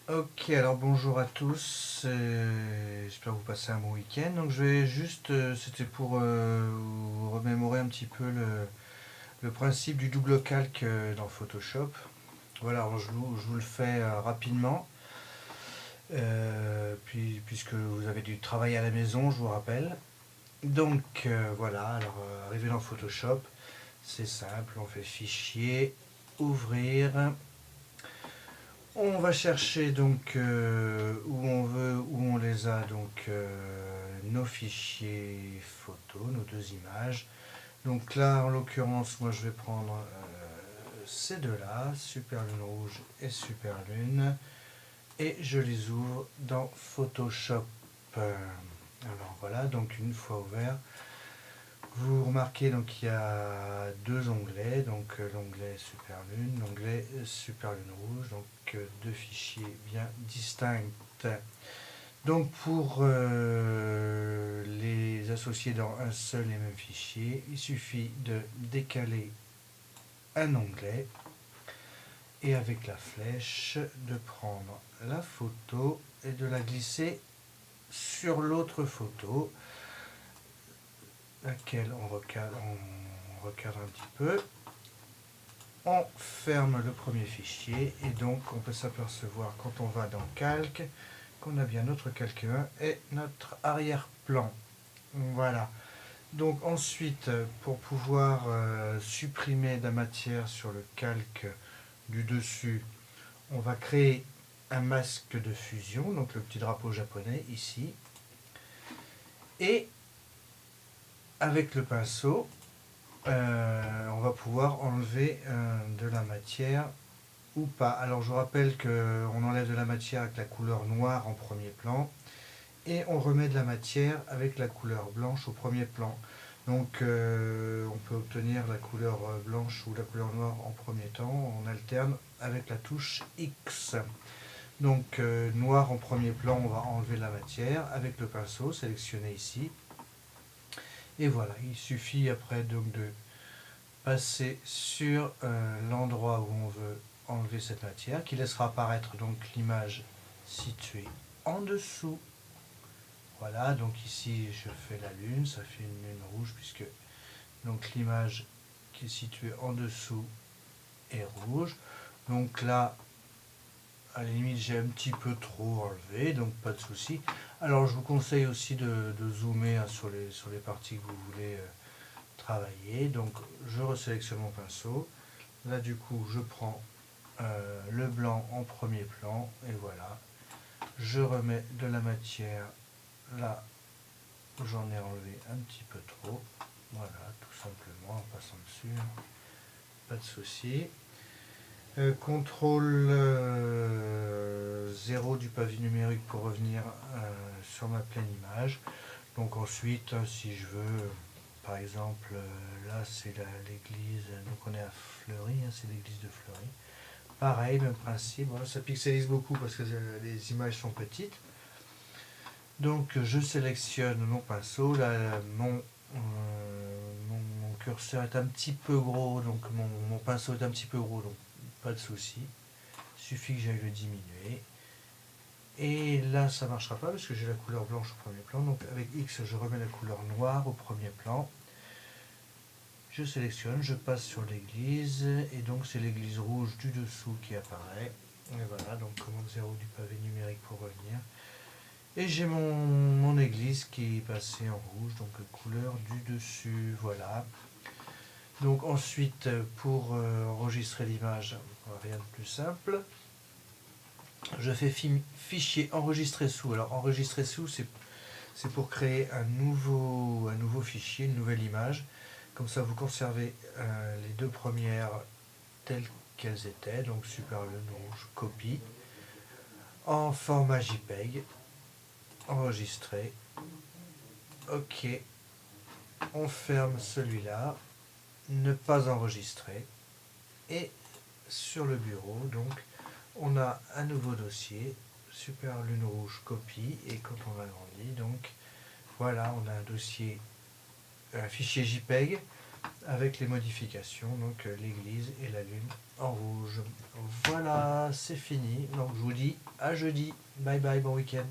Ok, alors bonjour à tous, j'espère que vous passez un bon week-end. Donc je vais juste, c'était pour vous remémorer un petit peu le principe du double calque dans Photoshop. Voilà, alors je vous le fais rapidement, puisque vous avez du travail à la maison, je vous rappelle. Donc voilà, alors arrivé dans Photoshop, c'est simple, on fait fichier, ouvrir. On va chercher donc où on veut, où on les a, donc nos fichiers photos, nos deux images. Donc là, en l'occurrence, moi je vais prendre ces deux-là, Super Lune Rouge et Super Lune, et je les ouvre dans Photoshop. Alors voilà, donc une fois ouvert, vous remarquez donc il y a deux onglets, donc l'onglet Super Lune, l'onglet Super Lune Rouge, donc deux fichiers bien distincts. Donc pour les associer dans un seul et même fichier, il suffit de décaler un onglet et avec la flèche de prendre la photo et de la glisser sur l'autre photo, laquelle on recadre un petit peu. On ferme le premier fichier et donc on peut s'apercevoir quand on va dans Calque qu'on a bien notre Calque 1 et notre arrière-plan. Voilà. Donc ensuite, pour pouvoir supprimer de la matière sur le calque du dessus, on va créer un masque de fusion, donc le petit drapeau japonais ici. Et avec le pinceau, on va pouvoir enlever de la matière ou pas. Alors je vous rappelle qu'on enlève de la matière avec la couleur noire en premier plan et on remet de la matière avec la couleur blanche au premier plan. Donc on peut obtenir la couleur blanche ou la couleur noire en premier temps, on alterne avec la touche X. Donc noir en premier plan, on va enlever la matière avec le pinceau sélectionné ici. Et voilà, il suffit après donc de passer sur l'endroit où on veut enlever cette matière, qui laissera apparaître donc l'image située en dessous. Voilà, donc ici je fais la lune, ça fait une lune rouge puisque donc l'image qui est située en dessous est rouge. Donc là, à la limite, j'ai un petit peu trop enlevé, donc pas de souci. Alors je vous conseille aussi de zoomer sur les parties que vous voulez travailler. Donc je resélectionne mon pinceau. Là du coup, je prends le blanc en premier plan et voilà. Je remets de la matière là où j'en ai enlevé un petit peu trop. Voilà, tout simplement en passant dessus. Pas de souci. Contrôle 0 du pavé numérique pour revenir sur ma pleine image. Donc ensuite, si je veux, par exemple, là c'est l'église, donc on est à Fleury, c'est l'église de Fleury. Pareil, même principe, voilà, ça pixelise beaucoup parce que les images sont petites. Donc je sélectionne mon pinceau, là mon curseur est un petit peu gros, donc mon pinceau est un petit peu gros, donc pas de souci. Il suffit que j'aille le diminuer. Et là ça ne marchera pas parce que j'ai la couleur blanche au premier plan, donc avec X je remets la couleur noire au premier plan. Je sélectionne, je passe sur l'église, et donc c'est l'église rouge du dessous qui apparaît. Et voilà, donc commande 0 du pavé numérique pour revenir. Et j'ai mon église qui est passée en rouge, donc couleur du dessus, voilà. Donc ensuite, pour enregistrer l'image, rien de plus simple. Je fais fichier enregistrer sous. Alors enregistrer sous, c'est pour créer un nouveau fichier, une nouvelle image. Comme ça, vous conservez les deux premières telles qu'elles étaient, donc Super Lune Rouge, copie, en format JPEG, enregistré. Ok, on ferme celui-là, ne pas enregistrer, et sur le bureau, donc, on a un nouveau dossier, Super Lune Rouge, copie, et quand on agrandit, donc, voilà, on a un dossier, un fichier JPEG, avec les modifications, donc l'église et la lune en rouge. Voilà, c'est fini. Donc je vous dis à jeudi. Bye bye, bon week-end.